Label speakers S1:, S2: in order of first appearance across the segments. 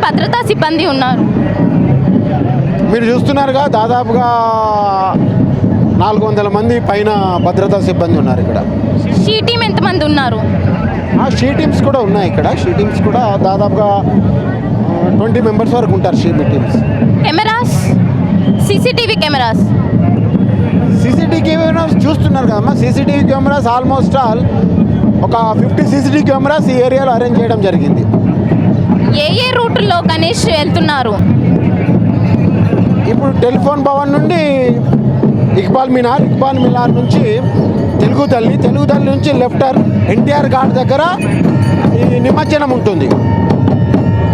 S1: భద్రతా సిబ్బంది ఉన్నారు?
S2: మీరు చూస్తున్నారుగా, దాదాపుగా 400 మంది పైన భద్రతా సిబ్బంది ఉన్నారు ఇక్కడ.
S1: షీ టీమ్ ఎంతమంది ఉన్నారు?
S2: షీ టీమ్స్ కూడా ఉన్నాయి ఇక్కడ. షీ టీమ్స్ కూడా దాదాపుగా 20 మెంబర్స్ వరకు ఉంటారు she teams.
S1: Cameras, CCTV cameras
S2: చూస్తున్నారు కదమ్మా. సీసీటీవీ కెమెరాస్ ఆల్మోస్ట్ ఆల్ ఒక 50 సీసీటీవీ కెమెరాస్ ఈ ఏరియాలో అరేంజ్ చేయడం జరిగింది.
S1: ఏ రూట్లో గణేష్ వెళ్తున్నారు?
S2: ఇప్పుడు టెలిఫోన్ భవన్ నుండి ఇక్బాల్ మినార్ నుంచి తెలుగు తల్లి నుంచి లెఫ్టర్ ఎన్టీఆర్ ఘాట్ దగ్గర ఈ నిమజ్జనం ఉంటుంది.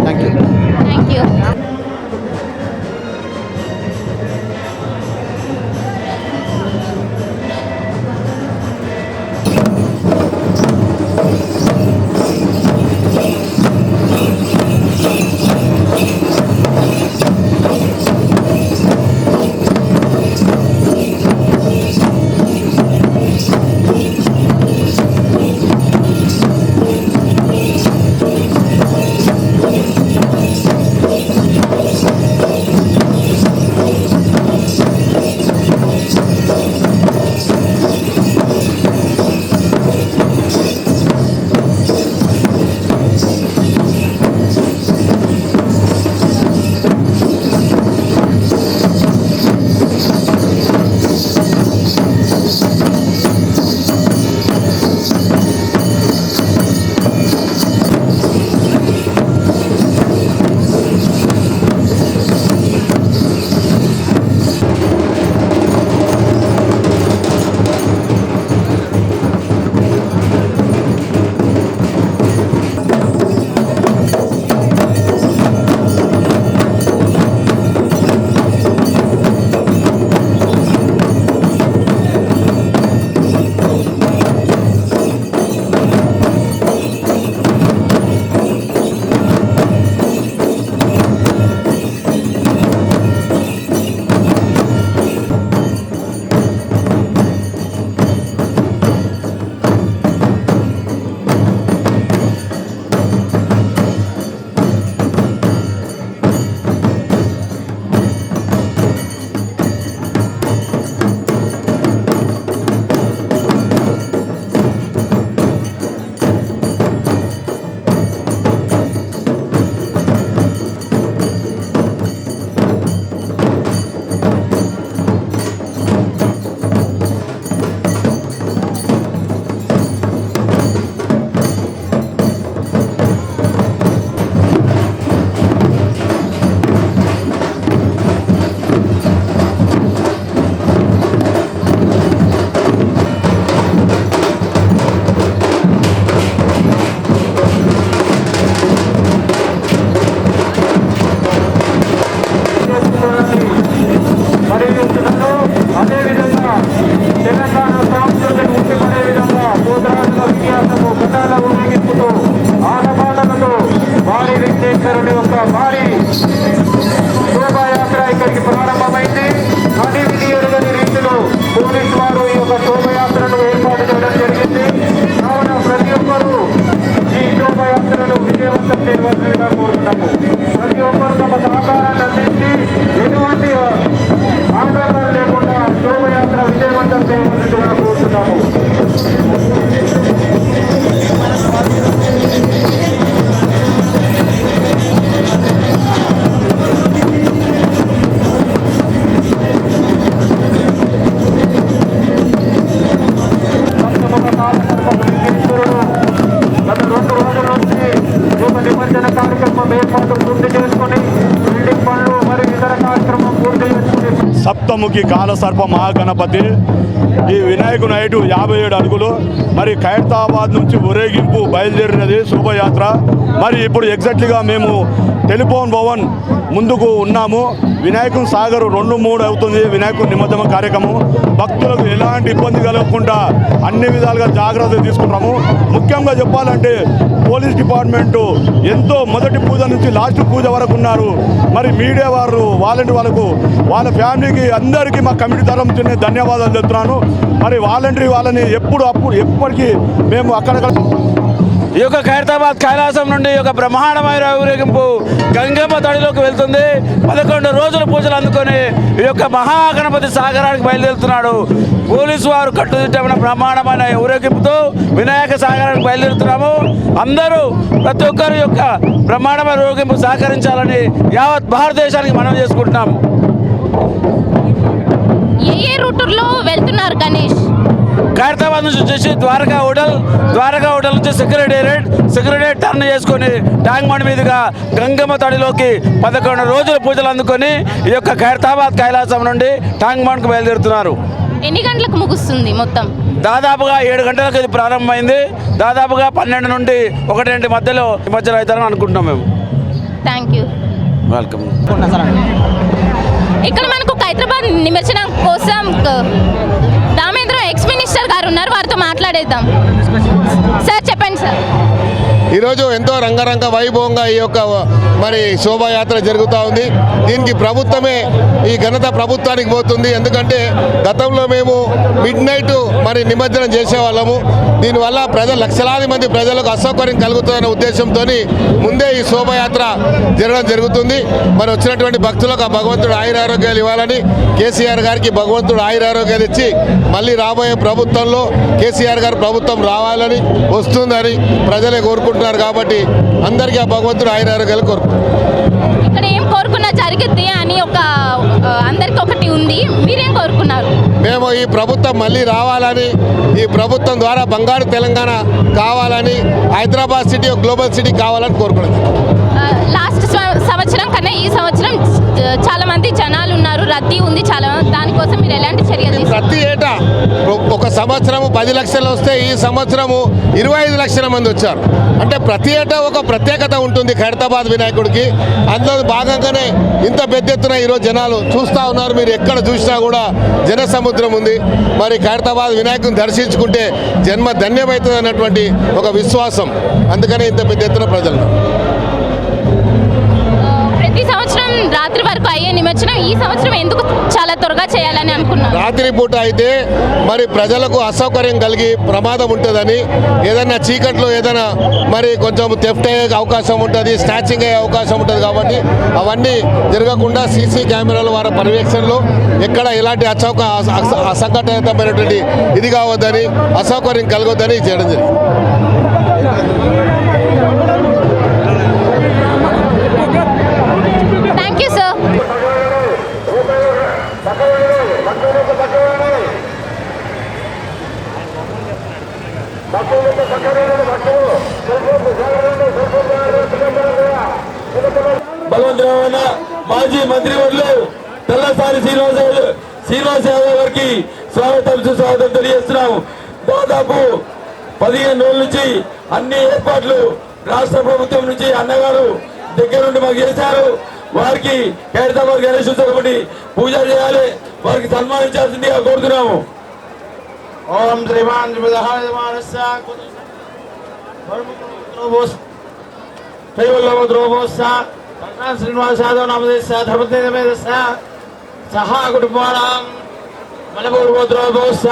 S2: Thank you.
S3: సప్తముఖి కాలసర్ప మహాగణపతి ఈ వినాయకు నైటు 57 అడుగులు మరి ఖైరతాబాద్ నుంచి ఊరేగింపు బయలుదేరినది శోభయాత్ర. మరి ఇప్పుడు ఎగ్జాక్ట్లీగా మేము టెలిఫోన్ భవన్ ముందుకు ఉన్నాము. వినాయకుని సాగర్ 2-3 అవుతుంది వినాయకుని నిమజ్జన కార్యక్రమం. భక్తులకు ఎలాంటి ఇబ్బంది కలగకుండా అన్ని విధాలుగా జాగ్రత్తలు తీసుకుంటాము. ముఖ్యంగా చెప్పాలంటే పోలీస్ డిపార్ట్మెంటు ఎంతో మొదటి పూజ నుంచి లాస్ట్ పూజ వరకు ఉన్నారు. మరి మీడియా వారు వాలంటీర్ వాళ్ళకు వాళ్ళ ఫ్యామిలీకి అందరికీ మా కమిటీ తరఫు నుంచి ధన్యవాదాలు చెప్తున్నాను. మరి వాలంటీర్ వాళ్ళని ఎప్పటికీ మేము అక్కడక్కడ
S4: ఈ యొక్క ఖైరతాబాద్ కైలాసం నుండి ఈ యొక్క బ్రహ్మాండమైన ఊరేగింపు గంగమ్మ తడిలోకి వెళ్తుంది. 11 రోజుల పూజలు అందుకొని ఈ యొక్క మహాగణపతి సాగరానికి బయలుదేరుతున్నాడు. పోలీసు వారు కట్టుదిట్టమైన బ్రహ్మాండమైన ఊరేగింపుతో వినాయక సాగరానికి బయలుదేరుతున్నాము. అందరూ ప్రతి ఒక్కరు యొక్క బ్రహ్మాండమైన ఊరేగింపు సహకరించాలని యావత్ భారతదేశానికి మనం చేసుకుంటున్నాము.
S1: ఏ రూట్లో వెళ్తున్నారు గణేష్?
S4: ఖైరతాబాద్ నుంచి వచ్చేసి ద్వారకా హోటల్ నుంచి సెక్రటేరియట్ టర్న్ చేసుకొని ట్యాంక్ బండ్ మీదుగా గంగమ్మ తడిలోకి 11 రోజుల పూజలు అందుకొని ఈ యొక్క ఖైరతాబాద్ కైలాసం నుండి ట్యాంక్ బండ్కు బయలుదేరుతున్నారు.
S1: ఎన్ని గంటలకు ముగుస్తుంది మొత్తం?
S4: దాదాపుగా 7 గంటలకు ఇది ప్రారంభమైంది. దాదాపుగా 12 నుండి 1 మధ్యలో అవుతారని అనుకుంటున్నాం మేము.
S1: Thank you.
S4: వెల్కమ్.
S1: ఇక్కడ మనకు హైదరాబాద్ నిమజ్జనం కోసం రామేంద్ర ఎక్స్ మినిస్టర్ గారు ఉన్నారు, వారితో మాట్లాడేద్దాం. సార్ చెప్పండి సార్.
S5: ఈరోజు ఎంతో రంగరంగ వైభవంగా ఈ యొక్క మరి శోభాయాత్ర జరుగుతూ ఉంది. దీనికి ప్రభుత్వమే ఈ ఘనత ప్రభుత్వానికి పోతుంది. ఎందుకంటే గతంలో మేము మిడ్ నైట్ మరి నిమజ్జనం చేసేవాళ్ళము. దీనివల్ల లక్షలాది మంది ప్రజలకు అసౌకర్యం కలుగుతుందనే ఉద్దేశంతో ముందే ఈ శోభాయాత్ర జరగడం జరుగుతుంది. మరి వచ్చినటువంటి భక్తులకు ఆ భగవంతుడు ఆయురారోగ్యాలు ఇవ్వాలని కేసీఆర్ గారికి భగవంతుడు ఆయురారోగ్యాలు ఇచ్చి మళ్ళీ రాబోయే ప్రభుత్వంలో కేసీఆర్ గారు ప్రభుత్వం రావాలని వస్తుందని ప్రజలే కోరుకుంటున్నారు. కాబట్టి అందరికీ ఆ భగవంతుడు ఆయురారోగ్యాలు కోరుకుంటున్నారు.
S1: ఇక్కడ ఏం కోరుకున్నా జరిగిద్ది అని అందరికి ఒకటి ఉంది, మీరేం కోరుకున్నారు?
S5: మేము ఈ ప్రభుత్వం మళ్ళీ రావాలని, ఈ ప్రభుత్వం ద్వారా బంగారు తెలంగాణ కావాలని, హైదరాబాద్ సిటీ ఒక గ్లోబల్ సిటీ కావాలని కోరుకున్నాం.
S1: లాస్ట్ సంవత్సరం కన్నా ఈ సంవత్సరం చాలా మంది జనాలు ఉన్నారు, రద్దీ ఉంది చాలా. దానికోసం మీరు ఎలాంటి చర్యలు?
S5: ప్రతి ఏటా ఒక సంవత్సరము 10 లక్షలు వస్తే ఈ సంవత్సరము 25 లక్షల మంది వచ్చారు. అంటే ప్రతి ఏటా ఒక ప్రత్యేకత ఉంటుంది ఖైరతాబాద్ వినాయకుడికి. అందులో భాగంగానే ఇంత పెద్ద ఎత్తున ఈరోజు జనాలు చూస్తూ ఉన్నారు. మీరు ఎక్కడ చూసినా కూడా జన సముద్రం ఉంది. మరి ఖైరతాబాద్ వినాయకుడిని దర్శించుకుంటే జన్మ ధన్యమవుతుంది అన్నటువంటి ఒక విశ్వాసం. అందుకనే ఇంత పెద్ద ఎత్తున ప్రజలు.
S1: ప్రతి సంవత్సరం రాత్రి వరకు అయ్యే నిమజ్జనం ఈ సంవత్సరం ఎందుకు చాలా త్వరగా చేయాలని అనుకున్నారు?
S5: రాత్రి పూట అయితే మరి ప్రజలకు అసౌకర్యం కలిగి ప్రమాదం ఉంటుందని, ఏదైనా చీకట్లో ఏదైనా మరి కొంచెం థెఫ్ట్ అయ్యే అవకాశం ఉంటుంది, స్నాచింగ్ అయ్యే అవకాశం ఉంటుంది. కాబట్టి అవన్నీ జరగకుండా సీసీ కెమెరాల వారి పర్యవేక్షణలో ఎక్కడ ఎలాంటి అసంఘటితమైనటువంటి ఇది కావద్దని, అసౌకర్యం కలగొద్దని చేయడం జరిగింది.
S1: Thank you sir.
S6: భగవంతురావు మాజీ మంత్రివర్యులు తెల్లసారి శ్రీనివాస్ యాదవ్ గారికి స్వాగతం సుస్వాగతం తెలియజేస్తున్నాము. దాదాపు 15 రోజుల నుంచి అన్ని ఏర్పాట్లు రాష్ట్ర ప్రభుత్వం నుంచి అన్నగారు దగ్గర నుండి మాకు చేశారు. వారికి ఖైరతాబాద్ గణేష్ ఉత్సవం పూజ చేయాలి, వారికి సన్మానించాల్సిందిగా కోరుతున్నాము. ఓం శ్రీమాన్ శ్రీనివాస్ యాదవ్ నామదేశ ధర్మదేశ సహా కుటుంబానాం మలపూర్ గోత్రోభోశ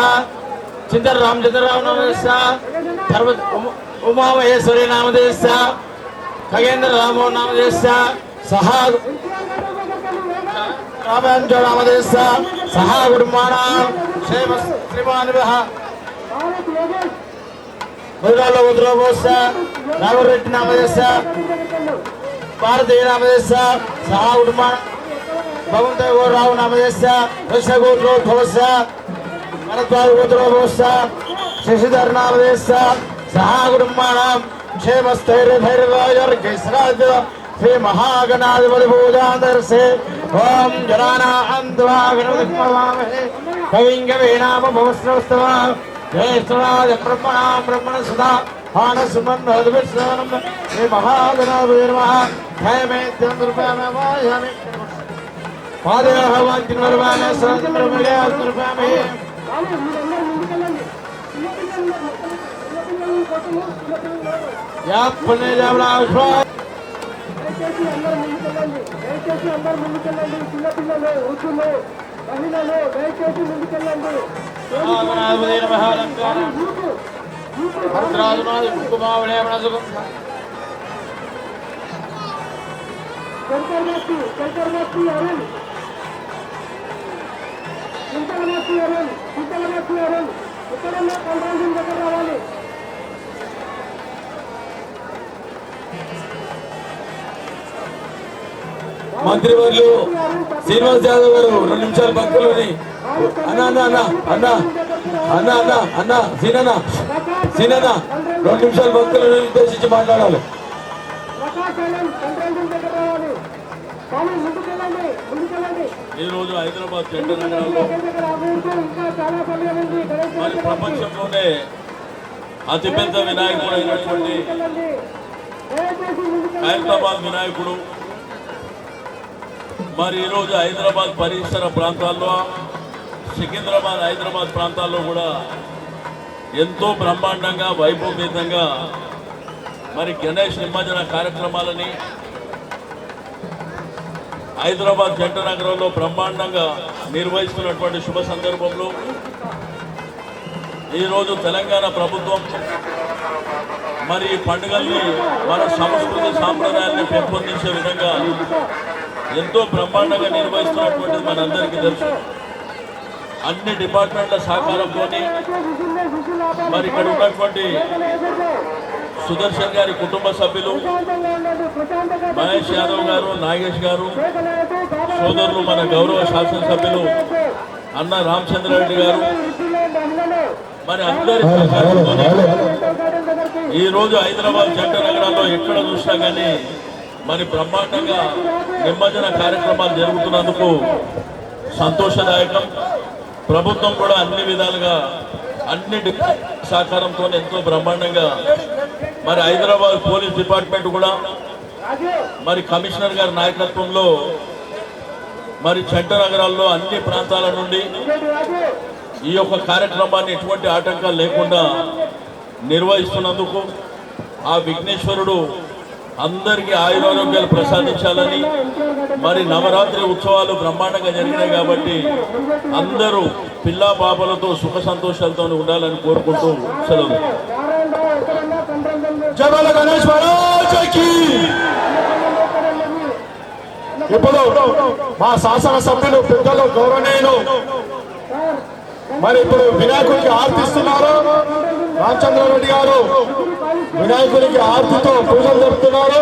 S6: చింతన రామచంద్రరావు నామదేశ ఉమామహేశ్వరి నామదేశ ఖగేంద్ర రామో నామదేశ సహా రామాంజో నామదేశ సహా కుటుంబానాం శ్రీమానిభః మురుగాల గోత్రోభోశ రాఘవరెడ్డి నామదేశ భారతీయ నామదేశ సహా కుటుంబానాం భగవంత గౌరరావు నామదేశ గోత్రోద్భవశ భరద్వాజ గోత్రోద్భవశ శశిధర్ నామదేశ సహా కుటుంబానాం క్షేమస్థైర్యధైర్యరాజర్గైశ్రాజ శ్రీ మహాగణాధిపతి పూజాదర్శే ఓం జనానాం త్వా గణపతిర్భవామహే కవిం కవీనామభవస్రవస్తవ జ్యేష్ఠరాజ బ్రహ్మణాం బ్రహ్మణసుధా ఆనసుమన్నోద్విశ్రవణం శ్రీ మహాగణాధిపతి నమః ధైర్యమేత్యం దుర్భామవాయామి పాదయాహవాంతి నిర్వాణ సరస్వతి దుర్భామి యా పుణ్య జాబ్రాష్వ
S7: దయచేసి అందరూ ముందుకెళ్ళండి. చిన్నపిల్లలు, వృద్ధులు, మహిళలు దయచేసి ముందుకెళ్ళండి. శంకర్మూర్తి అరుణ్ చింతలమూర్తి అరుణ్ ఇక్కడున్న కంట్రోల్ దగ్గర రావాలి.
S6: మంత్రివర్యులు శ్రీనివాస్ యాదవ్ గారు 2 నిమిషాలు భక్తులని అన్న సీనన్న 2 నిమిషాలు భక్తులను ఉద్దేశించి మాట్లాడాలి. ఈ రోజు హైదరాబాద్ జంట నగరాల్లో మరి ప్రపంచంలోనే అతిపెద్ద వినాయకుడు అయినటువంటి హైదరాబాద్ వినాయకుడు మరి ఈరోజు హైదరాబాద్ పరిసర ప్రాంతాల్లో సికింద్రాబాద్ హైదరాబాద్ ప్రాంతాల్లో కూడా ఎంతో బ్రహ్మాండంగా వైభవపేతంగా మరి గణేష్ నిమజ్జన కార్యక్రమాలని హైదరాబాద్ జంట నగరంలో బ్రహ్మాండంగా నిర్వహిస్తున్నటువంటి శుభ సందర్భంలో ఈరోజు తెలంగాణ ప్రభుత్వం మరి ఈ పండుగల్ని మన సంస్కృతి సాంప్రదాయాన్ని పెంపొందించే విధంగా ఎంతో బ్రహ్మాండంగా నిర్వహిస్తున్నటువంటిది మనందరికీ తెలుసు. అన్ని డిపార్ట్మెంట్ల సహకారంతో మరి ఇక్కడ ఉన్నటువంటి సుదర్శన్ గారి కుటుంబ సభ్యులు మహేష్ యాదవ్ గారు, నాగేష్ గారు, సోదరులు మన గౌరవ శాసనసభ్యులు అన్న రామచంద్రారెడ్డి గారు మరి అందరి సహకారంతో ఈరోజు హైదరాబాద్ జంట నగరాల్లో ఎక్కడ చూసినా కానీ మరి బ్రహ్మాండంగా నిమజ్జన కార్యక్రమాలు జరుగుతున్నందుకు సంతోషదాయకం. ప్రభుత్వం కూడా అన్ని విధాలుగా అన్ని సహకారంతో ఎంతో బ్రహ్మాండంగా మరి హైదరాబాద్ పోలీస్ డిపార్ట్మెంట్ కూడా మరి కమిషనర్ గారి నాయకత్వంలో మరి జంట నగరాల్లో అన్ని ప్రాంతాల నుండి ఈ యొక్క కార్యక్రమాన్ని ఎటువంటి ఆటంకాలు లేకుండా నిర్వహిస్తున్నందుకు ఆ విఘ్నేశ్వరుడు అందరికీ ఆయురారోగ్యాలు ప్రసాదించాలని మరి నవరాత్రి ఉత్సవాలు బ్రహ్మాండంగా జరిగినాయి కాబట్టి అందరూ పిల్లా పాపలతో సుఖ సంతోషాలతో ఉండాలని కోరుకుంటూ సెలవు.
S3: జై గణేష్ మహారాజ్కి. ఇప్పుడు మా శాసన సభ్యులు పెద్దలు గౌరవనీయులు మరి ఇప్పుడు వినాయకుడికి ఆర్తిస్తున్నారు. రామచంద్రారెడ్డి గారు వినాయకుడికి ఆర్తితో పూజలు జరుపుతున్నారు.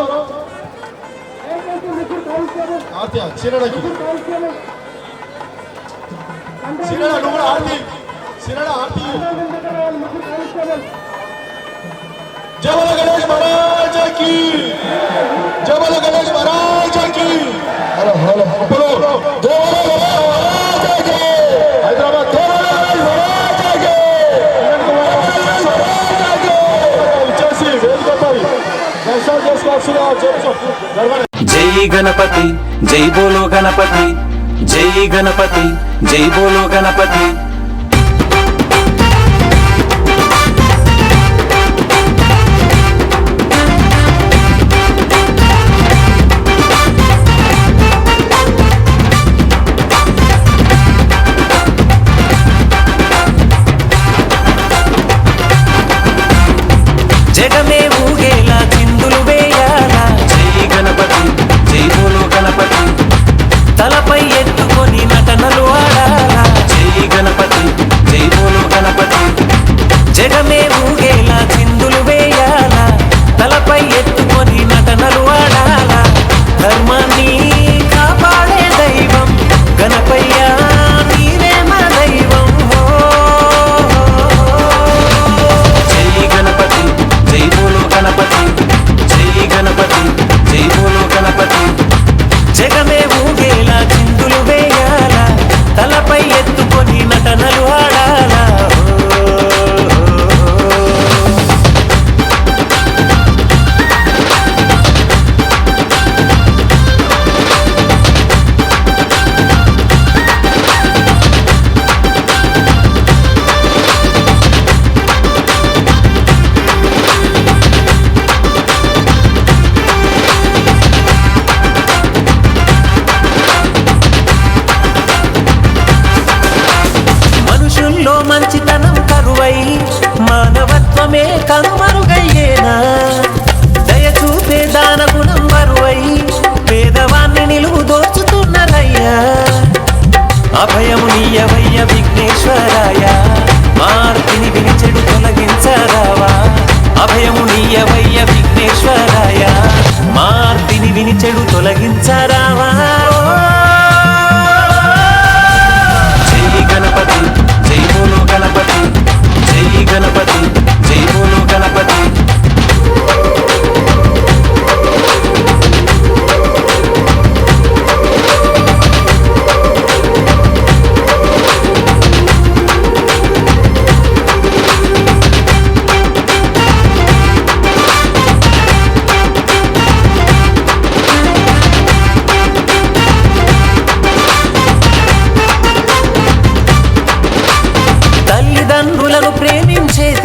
S3: జబల గణేష్ మహారాజ్కి, జబల గణేష్ మహారాజ్కి. హైదరాబాద్
S8: జై గణపతి జై బోలో గణపతి, జై గణపతి జై బోలో గణపతి. జగమే ఊగేలా చిందులు వేయాలా, జై గణపతి జై బోలో గణపతి. తలపై ఎత్తుకొని నటనలు ఆడాలా, జై గణపతి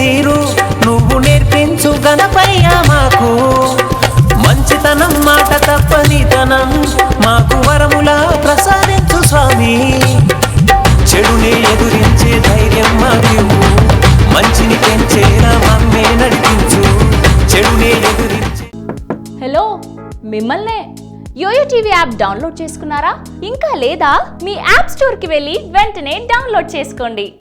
S8: తీరు నువ్వు నేర్పించు గణపయ్య మాకు మంచితనం మాట తప్పనితనం మాకు వరములా ప్రసాదించు స్వామి చెడుని ఎదురించే ధైర్యం మాకు మంచిని పెంచేలా మమ్మే నడిపించు చెడుని ఎదురించే.
S9: హలో, మిమ్మల్నే. యోయో టీవీ యాప్ డౌన్లోడ్ చేసుకున్నారా? ఇంకా లేదా? మీ యాప్ స్టోర్కి వెళ్ళి వెంటనే డౌన్లోడ్ చేసుకోండి.